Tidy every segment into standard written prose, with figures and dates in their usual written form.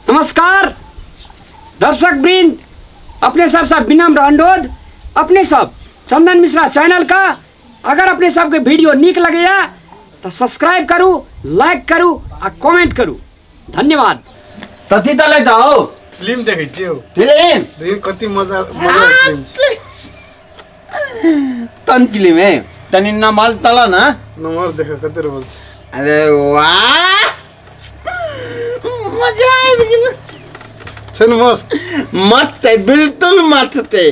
नमस्कार दर्शक वृंद, अपने सब विनम्र अनुरोध अपने सब चंदन मिश्रा चैनल का अगर अपने सब के वीडियो निक लगेया तो सब्सक्राइब करू, लाइक करू और कमेंट करू। धन्यवाद। कथी तले त हो फिल्म देखे छियौ? फिल्म देखिन कति मजा फिल्म छ। तन फिल्म है तनी नमल तल ना नम्बर देख कति रोल छ। अरे वाह मजा आयो बिजल छैन मस्त मत है बिल्कुल मत थे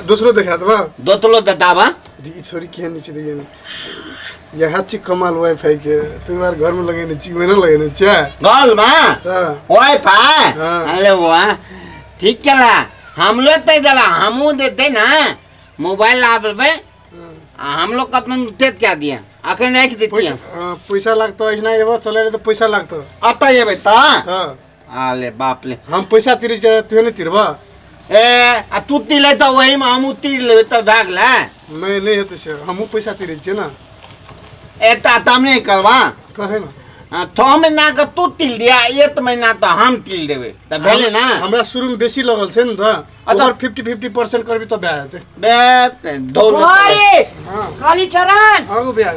दूसरो देखा दबा दोतलो दताबा दी छोरी के नीचे देखिन यहाँ ची कमाल वाईफाई के तू बार घर में लगेने ची में ना लगेने चा गल मा वाईफाई हाँ। अरे वाह ठीक केला हम लोग ते दला हमू देते ना मोबाइल आप पे हम लोग कतना देत क्या दिया आके नहीं देती पैसा लागतो ऐसना एबो चले तो पैसा लागतो आता ये बेटा हां आले बाप ले हम पैसा तिरी तू ने तिरबा ए आ तू तिले तो वही में हम तीर ले तो भाग ले मैं नहीं होते से हम पैसा तिरी छ ना ए ता तमने करवा करे ना तो में ना का तू तिल दिया ये तो महीना तो हम तिल देवे त भेले ना हमरा शुरू में बेसी लगल छ न त अगर 50% करबी तो ब्याह हेते बे दौलत अरे हां काली चरण आगो ब्याह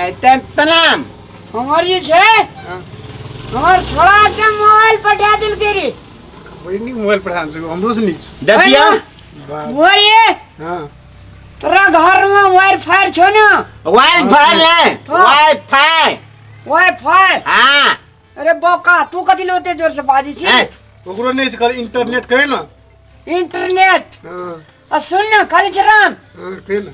ए तनाम हमार ये छे हमार छोड़ा के मोबाइल पटा दिल के रे वही मोबाइल पठान छ हमरो से नीच देखिया वो ये हां तेरा घर में वाईफाई छो ना वाईफाई ले वाईफाई वाईफाई हां अरे बोका तू कथी लोते जोर से बाजी छी ए ओकरो नहीं छ कर इंटरनेट कहे ना इंटरनेट हां सुन ना काली चरण कहे ना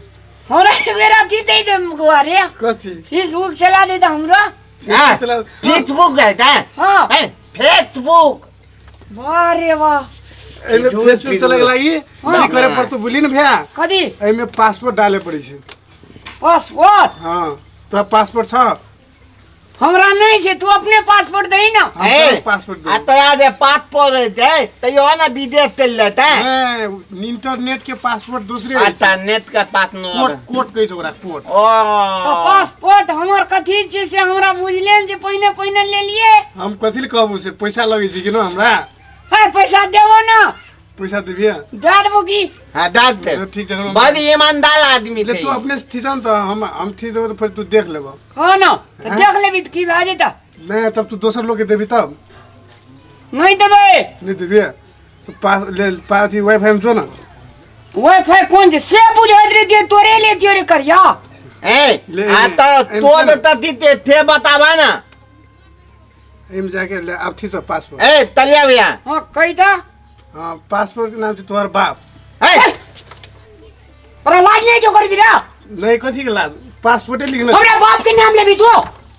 हमरा मेरा दी दे दे गुआरे कथी फेसबुक चला दे हमरा हां चला फेसबुक है ता हां ए फेसबुक वाह रे वाह एमे फेसबुक चले लागी की करे पर तो बोली न भैया कथी एमे पासपोर्ट डाले पड़ी छ पासपोर्ट हां तोरा पासपोर्ट छ हमरा नहीं छे तू अपने पासपोर्ट दे ना ए पासपोर्ट दे आता दे पासपोर्ट दे तो यो ना विदेश चल लेता है इंटरनेट के पासपोर्ट दूसरे अच्छा नेट का पार्टनर कोड कहि छ ओकरा कोड तो ओ पासपोर्ट हमर कथी छे से हमरा बुझले जे पहिने ले लिए हम कथि ल कहबो से पैसा लगे छ कि न हमरा है पैसा देबो ना पैसा देबिया दे देबो की हां दाद दे ठीक छ बड़ी ईमानदार आदमी ले थे तू अपने थीसन तो हम थी देबो तो फिर तू देख लेबो हां ना तो देख लेबी त की भा जेता नहीं तब तू दोसर लोग के देबी तब नहीं देबे नहीं देबिया तो पास ले पाथी वाईफाई में जो ना वाईफाई कौन से बुझाइत रे दे तोरे ले दियो रे करिया ए आता तो देता थे बतावा ना एम जाके ले अब थी सब पासपोर्ट ए तलिया भैया हां कहिता हां पासपोर्ट के नाम से तुम्हारा बाप ए अरे लाज नहीं जो कर दिरा नहीं कथी के लाज पासपोर्ट लिखना हमरा बाप के नाम लेबी तू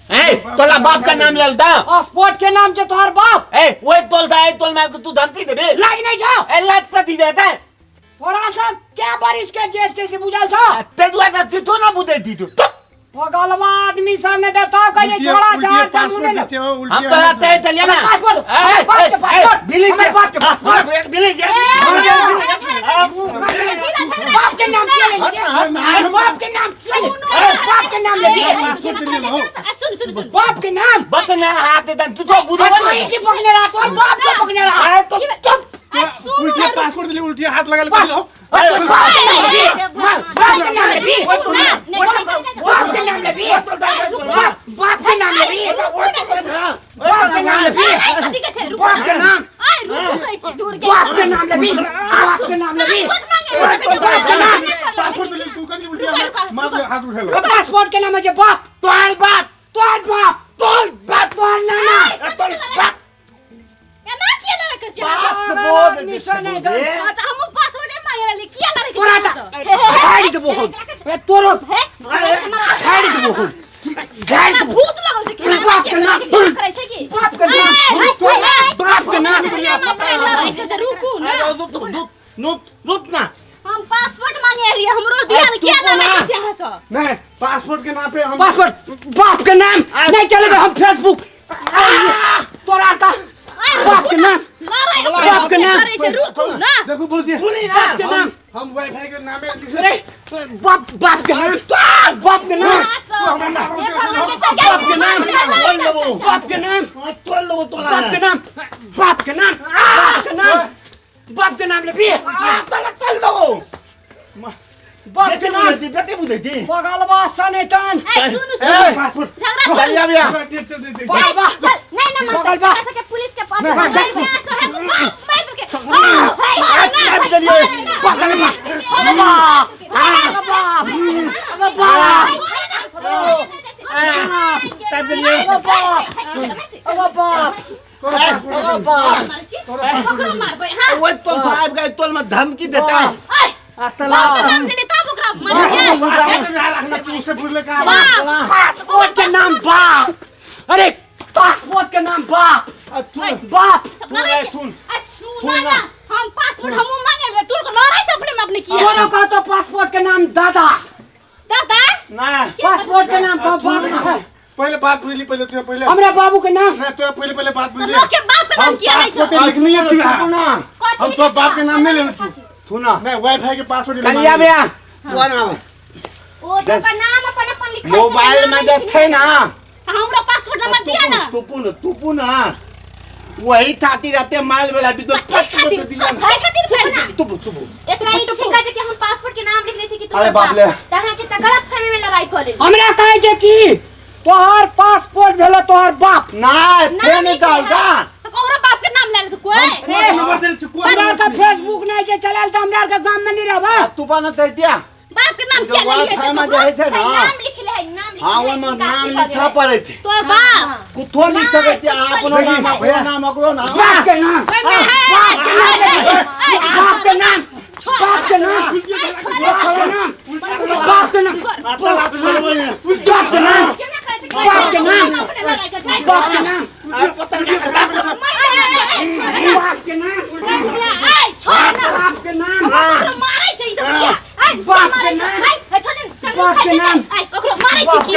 ए तोला बाप का नाम लेलता पासपोर्ट के नाम से तोहर बाप ए वो तोलता है तोल में तू धमकी देबे लाज नहीं जा ए लाज प्रति देता है थोड़ा सा क्या बारिश के जेठ से बुझाल था ते दुआ तू ना बुदे दी तू पगलवा आदमी सामने देता कहे छोड़ा चार पासपोर्ट हम तो आते हैं चलिए ना पासपोर्ट बिली हमारे पासपोर्ट बिली बाप के नाम ले बाप के नाम बाप के नाम ले सुन बाप के नाम बस ना हाथ दे तू तो बुदे की पकड़ने रहा तो बाप को पकड़ने रहा तो चुप उल्टी पासपोर्ट ले उल्टी हाथ लगा ले पहले बाप के नाम ले बाप के नाम ले बाप के नाम ले बाप के नाम ले बाप के नाम बाप के नाम ले बाप के नाम ले पासपोर्ट ले तू कभी उल्टी मार ले हाथ उठा लो पासपोर्ट के नाम है बाप तोल बाप नाना तोल बाप निशान है झाड़ी दे बोहन तोरो झाड़ी दे बोहन झाड़ी दे भूत लगल छै कि बाप के नाम करे छै कि बाप के नाम रुकू ना रुक ना हम पासपोर्ट मांगे रही हमरो ध्यान किया लगे जहां से नहीं पासपोर्ट के नाम पे हम पासपोर्ट बाप के नाम नहीं चलेगा हम फेसबुक तोरा का बाप के नाम बाप के नाम रुकू ना देखो बोल जी बाप के नाम हम वाईफाई के नाम पे अरे बाप बाप के नाम बाप के नाम बाप के नाम बाप के नाम तोड़ लो तो बाप के नाम बाप के नाम बाप के नाम बाप के नाम ले भी चल लो बाप के नाम बेटे बुझे थी बगलवा सनेतन पासपोर्ट चलिया भैया बगलवा बगलवा पुलिस के पास वो तो साहब गए तोल में धमकी देता है पासपोर्ट के नाम बाप अरे पासपोर्ट के नाम बाप बाप हम पासपोर्ट हम मांगे ले तू को लड़ाई से अपने में अपने किया दोनों का तो पासपोर्ट के नाम दादा दादा ना पासपोर्ट के नाम का बाप पहले बात बुझली पहले तू पहले हमरा बाबू के नाम ना तोरा पहले बात बुझली लोग के बाप का नाम किया नहीं छो लिखनी है तू ना हम तो बाप के नाम नहीं लेना तू तू ना मैं वाईफाई के पासवर्ड चलिया भैया तू ना ओ तो का नाम अपन लिखा मोबाइल में देखे ना हमरा पासवर्ड नंबर दिया ना तुपू ना वही थाती रहते माल वाला भी तो फट खातिर दिया भाई खातिर फिर तुपू इतना ही ठीक है कि हम पासपोर्ट के नाम लिखने छी कि अरे बाप रे तहां के त गलत फहमी में लड़ाई करे हमरा कहे जे की तोहर पासपोर्ट भेलो तोहर बाप ना थे निकाल का तो कोरा बाप के नाम ले ले तो कोई नंबर दे चुको हमरा का फेसबुक नहीं जे चलल त हमरा का गांव में नहीं रहबा तू ना दैतिया बाप के नाम क्या नहीं है में जे थे ना नाम लिख ले है नाम लिख हां वो में नाम लिखा पड़े थे तोर बाप कुथो लिख सके थे अपनो नाम भैया नाम अकरो ना बाप के नाम बाप के नाम बाप के नाम बाप के नाम बाप के नाम बाप के नाम बाप के नाम बाप के नाम बाप के नाम बाप के नाम मारै छै सब बाप के नाम बाप के नाम ओकरो मारै छै की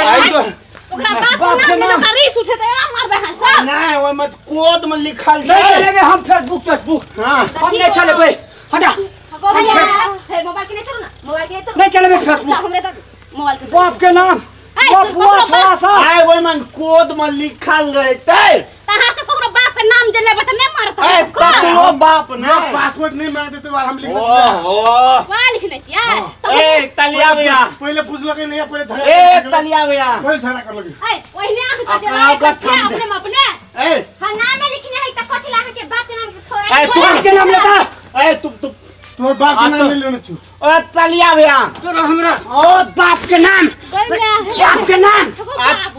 ओकरा बाप के नाम खरीस उठे त मारबे हां सब नहीं वो मत कोड में लिखल नहीं है चलेबे हम फेसबुक हां हम नहीं चलेबे हटा मोबाइल के नहीं करू ना मोबाइल के तो नहीं चलेबे फेसबुक हमरे तो मोबाइल के बाप के नाम बाप हुआ छोड़ा सा आए वो मन कोड में लिखल रहते तहां से कोकरो बाप के नाम जे लेबे त नहीं मारता ए तू बाप ना ने पासवर्ड नहीं मांगते तो हम लिख ओहो वहां लिखने छियै ए तलिया भैया पहले पूछ लगे नहीं पहले झगड़ा ए तलिया भैया पहले झगड़ा कर लगे ए ओहने अहाँ के अपना का अपने थम दे। अपने ए हां नाम में लिखने है त कथि लागे के बाप के नाम के थोड़ा ए बाप के नाम लेता ए तू तोर बाप के नाम नहीं लेना छु ओ तलिया भैया तोरा हमरा ओ बाप के नाम बाप के नाम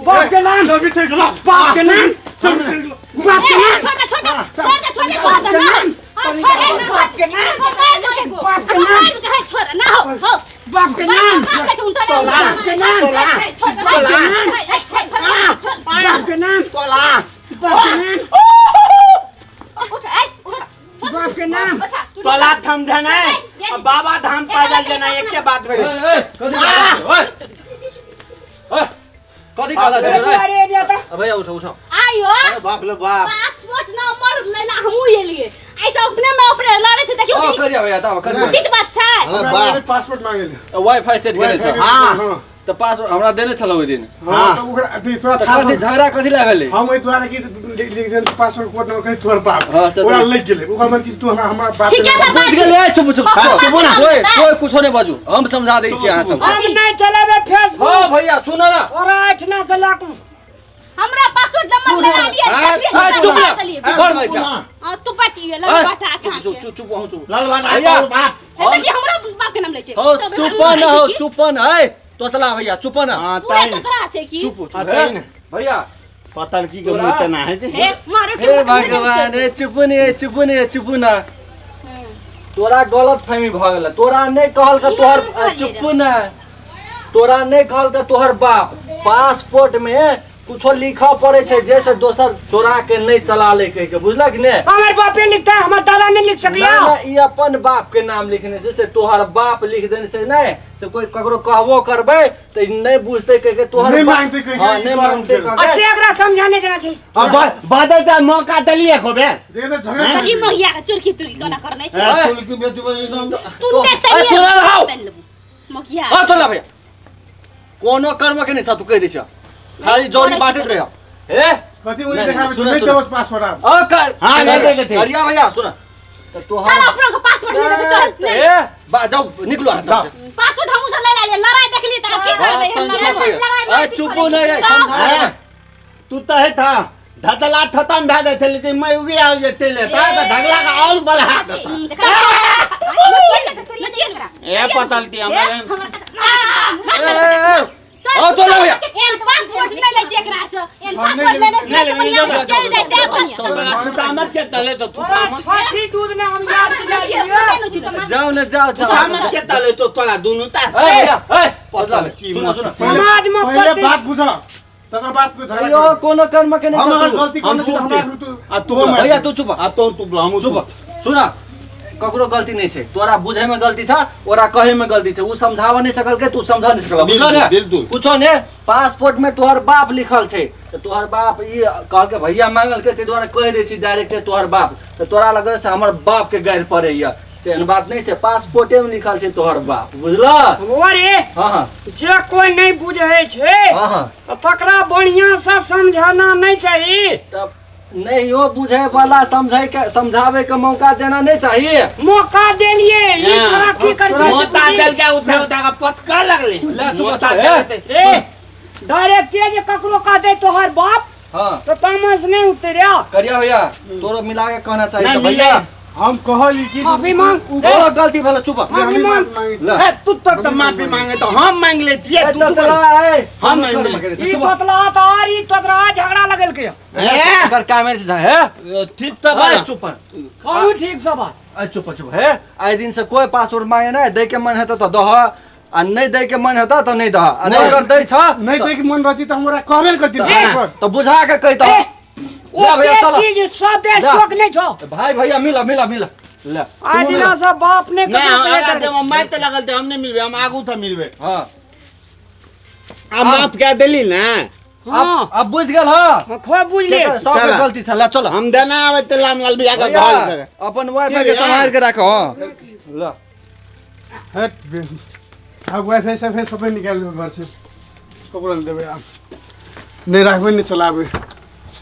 बाप के नाम अभी ठीक ला बाप के नाम बाप के नाम छोटा छोटा छोटा छोटा नाम बाप के नाम बाप के नाम छोटा ना हो बाप के नाम बाप के नाम बाप के नाम तोला बाप के नाम उठ ए उठ बाप के नाम तोला थम जाना है बाबा धाम पैदल जाना एक के बात में कथी कहला छ रे अरे देता भैया उठो उठो आयो बाप रे बाप पासपोर्ट नंबर लेला हमहू एलिए ऐसा अपने में अपने लड़े छै देखियो ओ करिया भैया त करिया उचित बात छै बाप पासवर्ड मांगे ले वाईफाई सेट केने छ हां त पासवर्ड हमरा देने छल ओइ दिन हां तो ओकरा तोरा त कथी झगड़ा कथी लागले हम ओइ द्वारा की लिख देन पासवर्ड कोड नंबर कहि तोर बाप हाँ, सही। ओकरा लिख गेले ओकरा मन किछ तू हमरा बाप ठीक है, बुझ गेले चुप चुप चुप ना। कोई कुछो नै बाजू हम समझा दै छी अहाँ सब हम नहीं चलेबे फेसबुक हां भैया सुन ना और आठना से लाकू हमरा पासवर्ड नंबर लेला लिए चुप ना कर भाई छ तू पटिए लग बाटा खा चुप चुप चुप हो चुप लाल बात भैया। बाप देखिए हमरा बाप के नाम ले छै हो चुपन हो चुपन है तोतला भैया चुपन हां पूरा ताई तो तोरा छै की चुप चुप ताई ने भैया पतल की के मुंह तना है हे मारे हे भगवान रे चुप ना तोरा गलत फहमी भ गेल तोरा नहीं कहल का तोहर चुप ना तोरा नहीं कहल का तोहर बाप पासपोर्ट में कुछो लिखा पड़े छै जैसे दोसर चोरा के नहीं चला ले कह के बुझला कि नहीं हमारे बापे लिखता है हमारा दादा नहीं लिख सकिया ई अपन बाप के नाम लिखने से तोहर बाप लिख देने से नहीं से कोई ककरो कहबो करबे त नहीं बुझते कह के तोहर नहीं मांगते कह के, हां ई नहीं बात मांगते छै। कह के असे एकरा समझाने देना चाहिए अब बादल का मौका दलिए को बे देख तो झगड़ा ई महिया के चुरकी तुरी कोना करने छै तुल की बेटी बनी तू ने सुन रहा मुखिया हाँ तोला भैया कोनो कर्म के नहीं छ तू कह दै छ खाली जोरी बाटत रह ए कति उनी नहीं, देखाबे सुन, नै सुन। देबस पासवर्ड आप हाँ कर हाँ, नहीं देखे थे। करिया भैया सुन तो चल तोहर अपना को पासवर्ड दे दे चल ए बा जाओ निकलो यहाँ से पासवर्ड हम से ले ले लड़ाई देख ली त की करबे ए चुप नहीं समझा तू तो है था धतला खत्म भे दे थे मैं उगे आ जेते ले ता ढगला का और बढ़ा देता ए पतलती हमें ओ तोला भैया पासवर्ड नहीं ले जेकरा से पासवर्ड लेने से बढ़िया चल जाए से अपन कामत के तले तो तू कामत छठी दूध में हम याद दिलाइए जाओ न जाओ कामत के तले तो तोला दोनों ता ए भैया ए पतल की सुनो सुनो समाज में पहिले प्रति बात बुझ तकर बात को धरा यो कोनो कर्म के हम अगर नहीं गलती हम करने चुप हमरा थे। तू आ तू भैया तू चुप आ तो तू हम चुप सुन ककरो गलती नहीं छे तोरा बुझे में गलती छ ओरा कहे में गलती छे उ समझावा नहीं सकल के तू समझा नहीं सकल बुझलो ने बिल्कुल। कुछो ने पासपोर्ट में तोहर बाप लिखल छे तो तोहर बाप ई कहल के भैया मांगल के ते द्वारा कह दे छी डायरेक्ट तोहर बाप तो तोरा लगे से हमर बाप के गैर पड़े या से एहन बात नहीं छे पासपोर्टे में लिखल छे तोहर बाप बुझला ओरे हां हां जे कोई नहीं बुझे छे हां हां तकरा बढ़िया से समझाना नहीं चाहिए तब नहीं हो बुझे वाला समझे के समझावे के मौका देना नहीं चाहिए मौका देलिए ई थोड़ा की कर मोता दल के उठे उठा का पटका लगले ले, चुप मोता चुप, दल ए डायरेक्ट जे ककरो कह दे तोहर बाप हां तो तमस नहीं उतरिया करिया भैया तोरो मिला के कहना चाहिए नहीं, तो भैया हम कहली कि माफी मांग तोरो गलती भला चुप माफी मांगी ले। ए तू तो माफी मांगे तो हम मांग लेती है तू तो हम ई तोतला तो और ई तोतरा झगड़ा लगल के ए कर कैमरे से है ठीक तो ए, बा चुप कहू ठीक सब बात ए चुप चुप है आए दिन से कोई पासवर्ड मांगे ना दे के मन है तो दह आ नहीं दे के मन है तो नहीं दह आ नहीं। अगर दे छ नहीं देख मन रहती तो हमरा कहबे न करती पासवर्ड तो बुझा के कही तो ओ जा भैया के चलो चीज सब देश जा। टोक नहीं छो भाई भैया मिला मिला मिला ले आज दिना सब बाप ने नहीं ककरो हम कहे अगर मैं तो लगल थे हमने मिलबे हम आगू था मिलबे हां अब माफ क्या दिली ना अब बुझ गेल हां खो बुझ ले सब के गलती छ ले चलो हम देना आवे तो लाम लाल भैया का भैया, घर अपन वाईफाई के संभाल के रखो ला हट अब वाईफाई से सब निकाल दे घर से ककरो देबे आप नहीं राखबे नहीं चलाबे